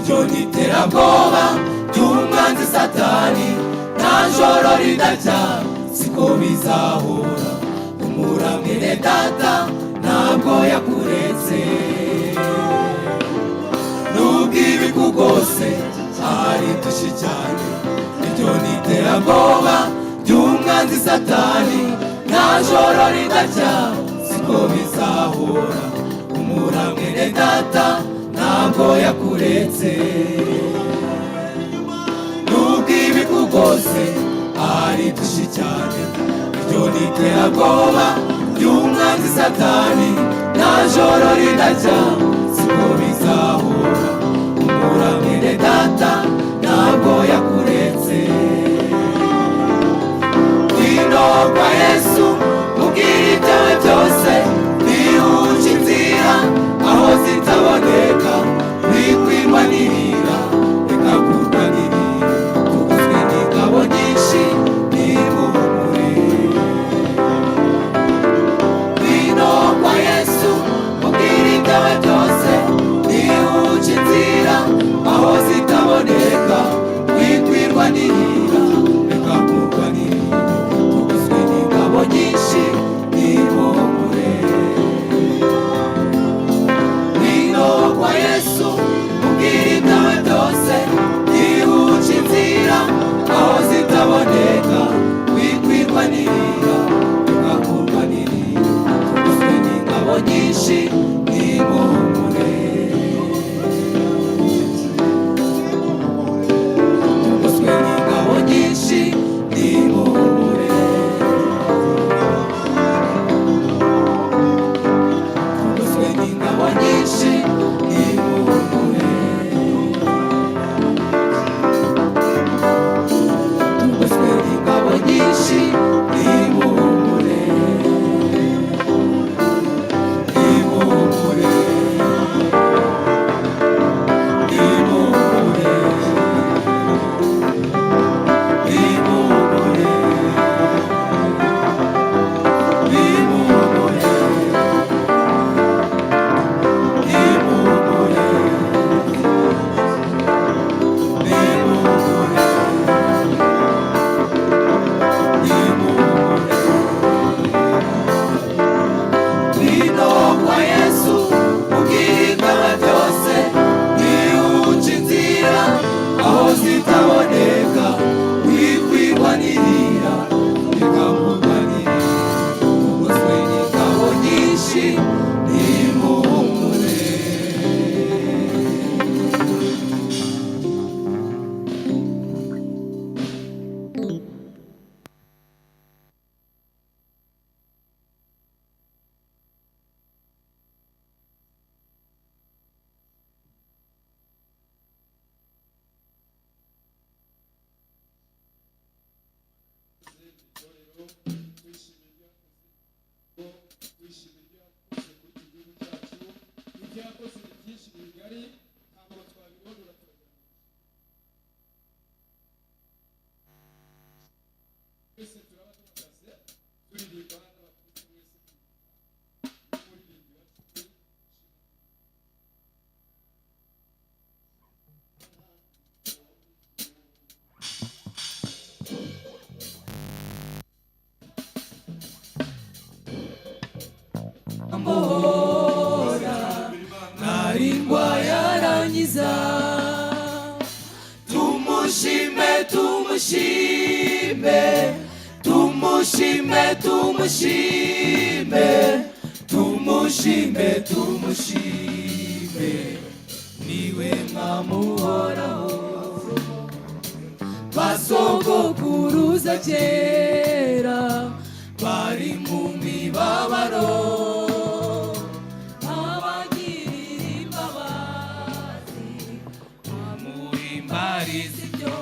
iryo n'iterabwoba ry'umwanzi Satani, nta joro ridacya siko bizahora. Humura mwene data ntabwo yakuretse, nubwo ibikugose ari dushyi cyane. Iryo n'iterabwoba ry'umwanzi Satani, nta joro ridacya siko bizahora. Humura mwene data ntabwo yakuretse, nubwo ibikugose ari dushyi cyane. Iryo n'iterabwoba ry'umwanzi Satani, nta joro ridacya siko bizahora. Humura mwene data ntabwo yakuretse. Ngwino kwa Yesu mubwire ibyawe byose, nihuce inzira aho zitaboneka, wikwirwanirira reka kurwanirira, tuguzwe n'ingabo nyinshi nimuhumure. Ngwino kwa Yesu mubwire ibyawe byose, nihuce inzira aho zitaboneka, wikwirwanirira reka kurwanirira, tuguzwe n'ingabo nyinshi nimuhumure. Ngwino kwa Yesu mubwire ibyawe byose, nihuce inzira aho zitaboneka, wikwirwanirira reka kurwanirira, tuguzwe n'ingabo nyinshi nimuhumure. Tuguzwe n'ingabo nyinshi nimuhumure. Tuguzwe n'ingabo nyinshi nimuhumure. Tuguzwe n'ingabo nyinshi nimuhumure. Nimuhumure. Nimuhumure. Nimuhumure. Nimuhumure. Ngwino kwa Yesu mubwire ibyawe byose, nihuce inzira aho zitaboneka, wikwirwanirira reka kurwanirira, tuguzwe n'ingabo nyinshi nimuhumure. Amora narindwa yarangiza, tumushime tumushime, tumushime tumushime, tumushime tumushime, niwe mwamuhoraho. Basogokuruza kera bari mu mibabaro, abagirira imbabazi bamuhimbariza ibyo,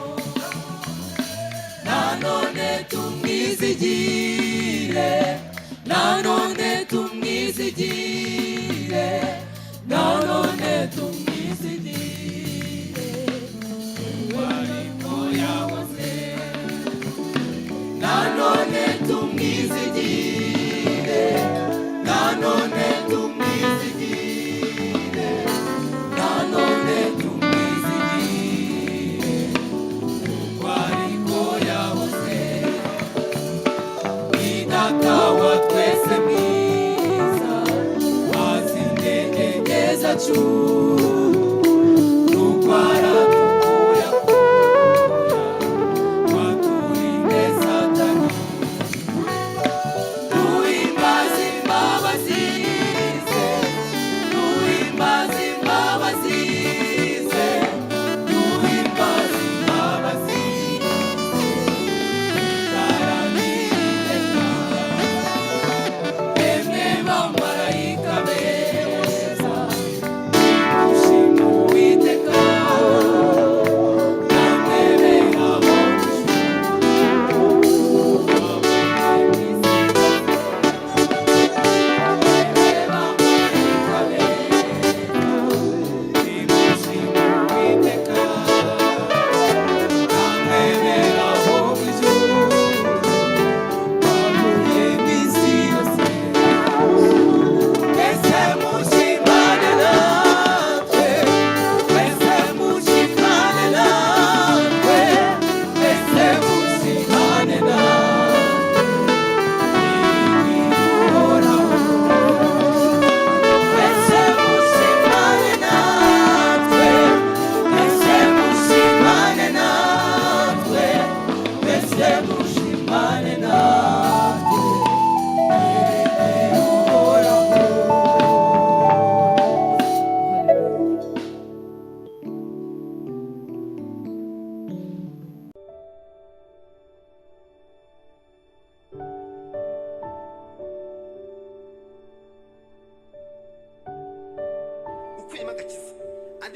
nanone tumwizigire, nanone tumwizigire, nanone tumwizigire, ariko yahoze, nanone tumwizigire, nanone tumwizigire, nanone tumwizigire.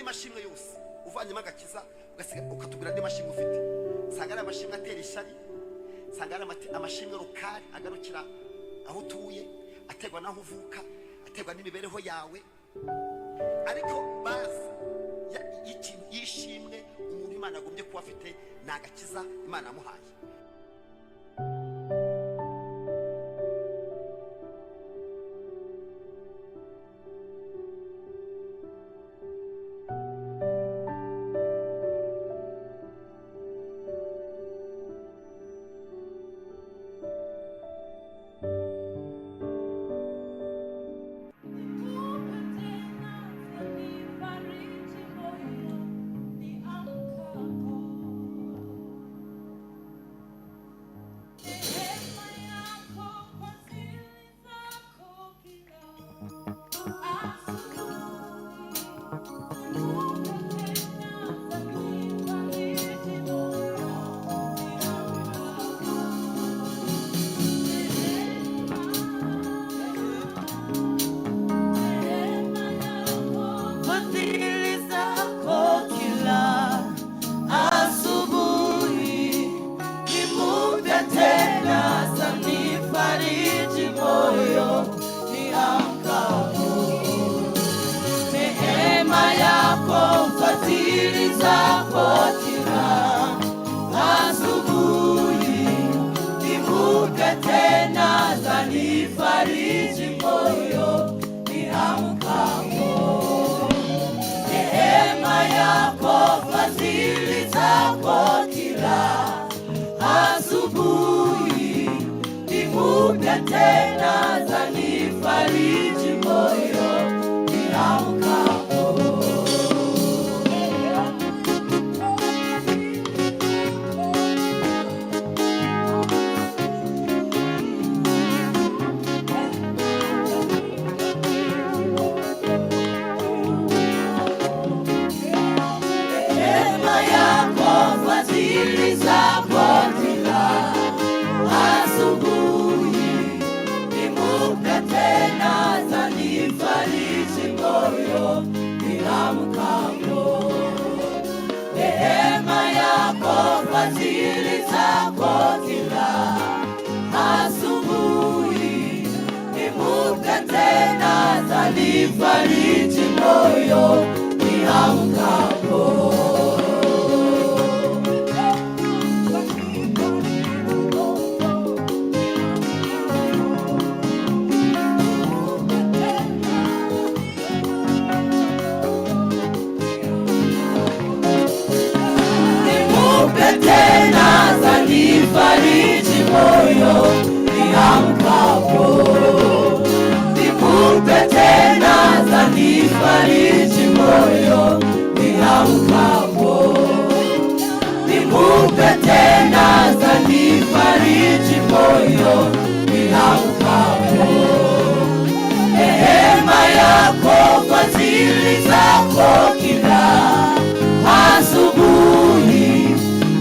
mashimwe yose uvanyemo agakiza ukatubwira andi mashimwe ufite. Sanga ari amashimwe atera ishyari, sanga ari amashimwe rukari agarukira aho utuye, aterwa n'aho uvuka, aterwa n'imibereho yawe. Ariko basi ikintu yishimwe umuntu Imana agombye kuba afite ni agakiza Imana yamuhaye. Nifariji moyo niamkapo. Nimupe tena zanifariji moyo niamkapo. Nimupe tena zanifariji moyo niamkapo. Nimupe tena zanifariji moyo niamkapo. Neema yako, fadhili zako kila asubuhi.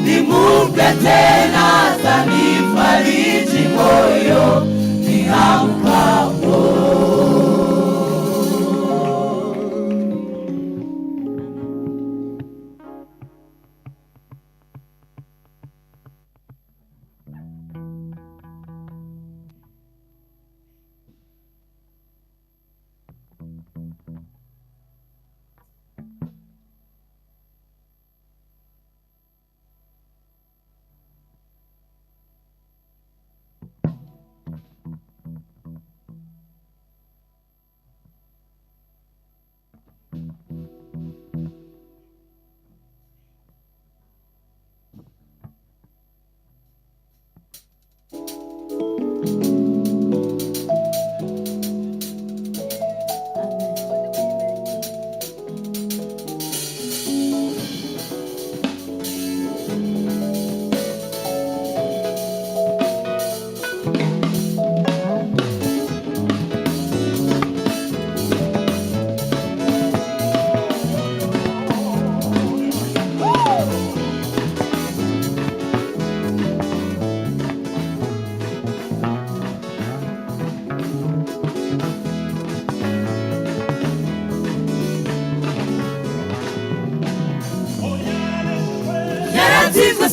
Nimupe tena zanifariji moyo niamkapo.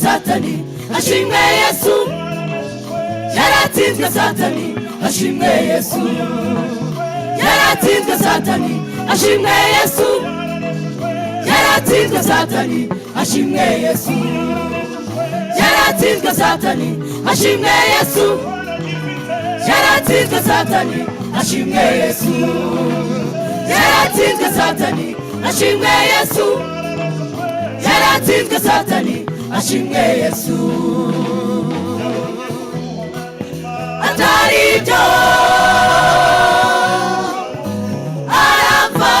Satani, ashimwe Yesu. Yaratsinzwe Satani, ashimwe Yesu. Yaratsinzwe Satani, ashimwe Yesu. Yaratsinzwe Satani, ashimwe Yesu. Yaratsinzwe Satani, ashimwe Yesu. Yaratsinzwe Satani, ashimwe Yesu. Yaratsinzwe Satani, ashimwe Yesu. Yaratsinzwe Satani, ashimwe Yesu. Atari ibyo arapfa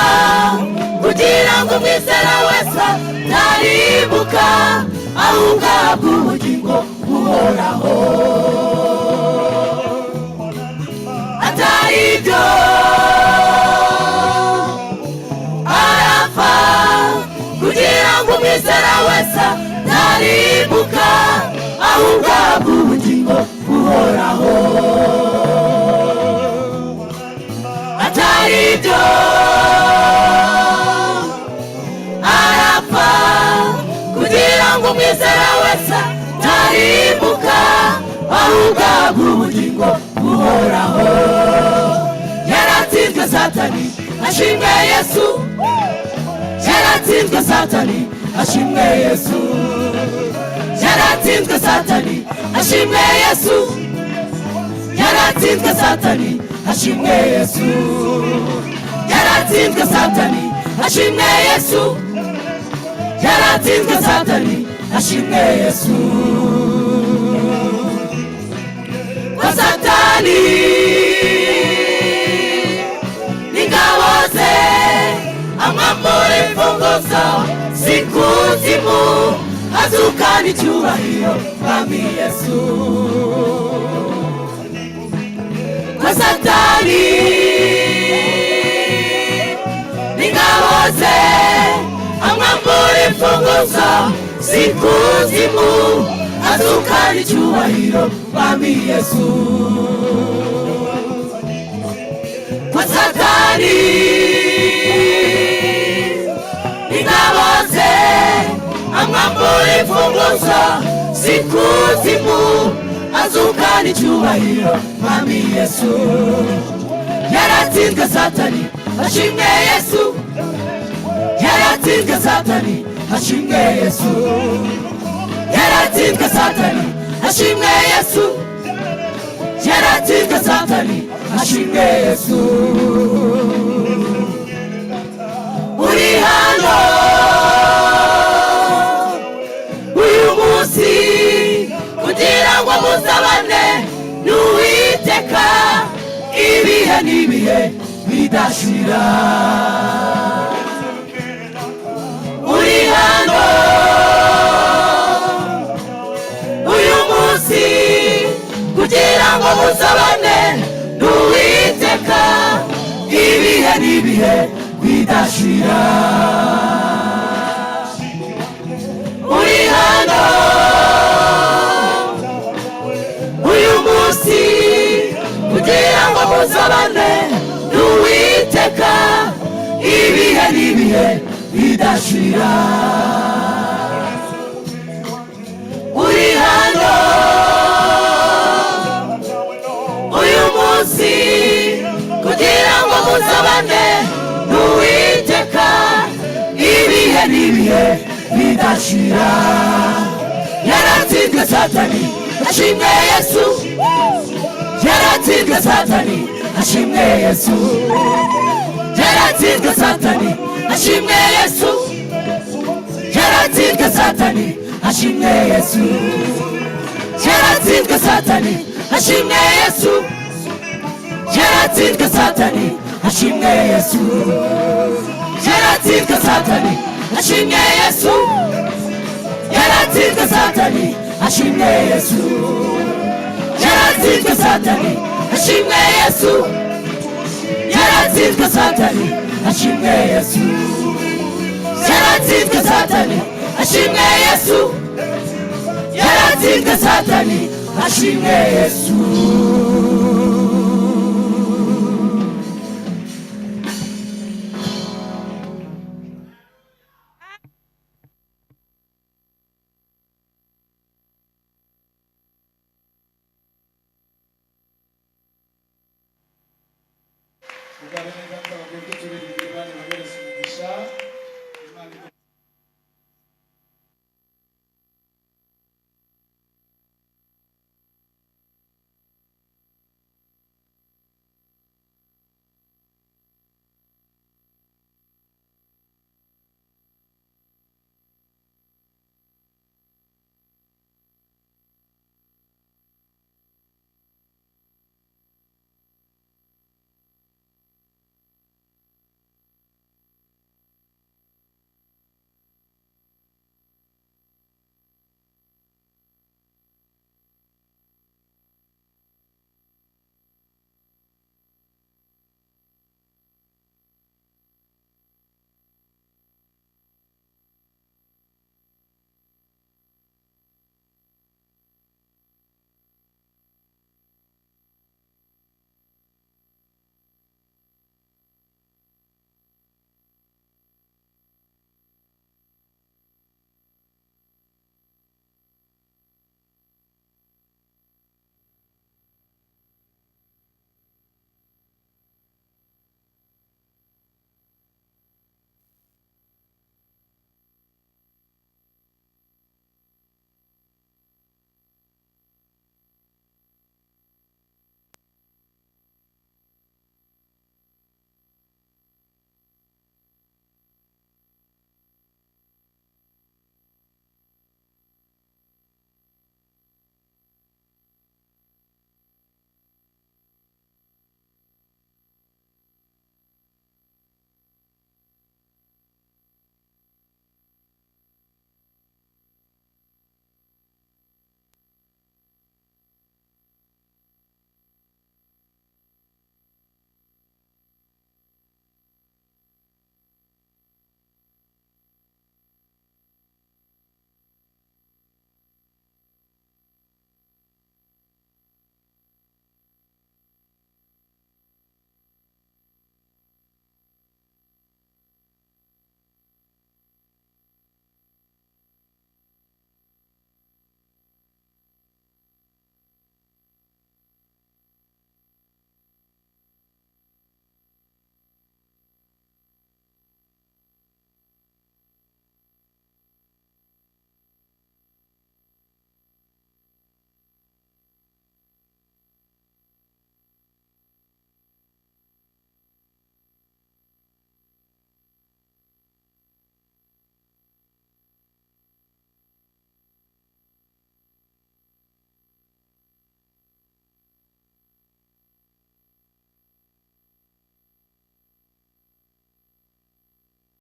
kugira ngo umwizera wese ataribuka, ahubwo ahabwe ubugingo buhoraho. Atari ibyo arapfa kugira ngo umwizera wese ataribuka, ahubwo ahabwe ubugingo buhoraho. Atari ibyo arapfa kugira ngo umwizera wese ataribuka, ahubwo ahabwe ubugingo buhoraho. Yaratsinzwe Satani, ashimwe Yesu. Yaratsinzwe Satani, ashimwe Yesu. Yaratsinzwe Satani, ashimwe Yesu. Yaratsinzwe Satani, ashimwe Yesu. Yaratsinzwe Satani, ashimwe Yesu. Yaratsinzwe Satani, ashimwe Yesu. Kwa Satani n'ingabo ze, amwambura imfunguzo z'ikuzimu, azukana icyubahiro mwami Yesu. Kwa Satani n'ingabo ze, amwambura imfunguzo z'ikuzimu, azukana icyubahiro mwami Yesu. Kwa Satani n'ingabo ze, amwambura imfunguzo z'ikuzimu, azukana icyubahiro mwami Yesu. Yaratsinzwe Satani, ashimwe Yesu. Yaratsinzwe Satani, ashimwe Yesu. Yaratsinzwe Satani, ashimwe Yesu. Yaratsinzwe Satani, ashimwe Yesu. Uri hano uyu munsi kugira ngo muzabane n'Uwiteka ibihe n'ibihe bidashira. Uri hano uyu munsi kugira ngo muzabane n'Uwiteka ibihe n'ibihe bidashira. Uri hano uyu munsi kugira ngo muzabane n'Uwiteka ibihe n'ibihe bidashira. Uri hano uyu munsi kugira ngo muzabane n'Uwiteka ibihe n'ibihe bidashira. Yaratsinzwe Satani, ashimwe Yesu. Yaratsinzwe Satani, ashimwe Yesu. Yaratsinzwe Satani, ashimwe Yesu. Yaratsinzwe Satani, ashimwe Yesu. Yaratsinzwe Satani, ashimwe Yesu. Yaratsinzwe Satani, ashimwe Yesu. Yaratsinzwe Satani, ashimwe Yesu. Yaratsinzwe Satani, ashimwe Yesu. Yaratsinzwe Satani, ashimwe Yesu. Yaratsinzwe Satani, ashimwe Yesu. Yaratsinzwe Satani, ashimwe Yesu. Yaratsinzwe Satani, ashimwe Yesu. ugabeneza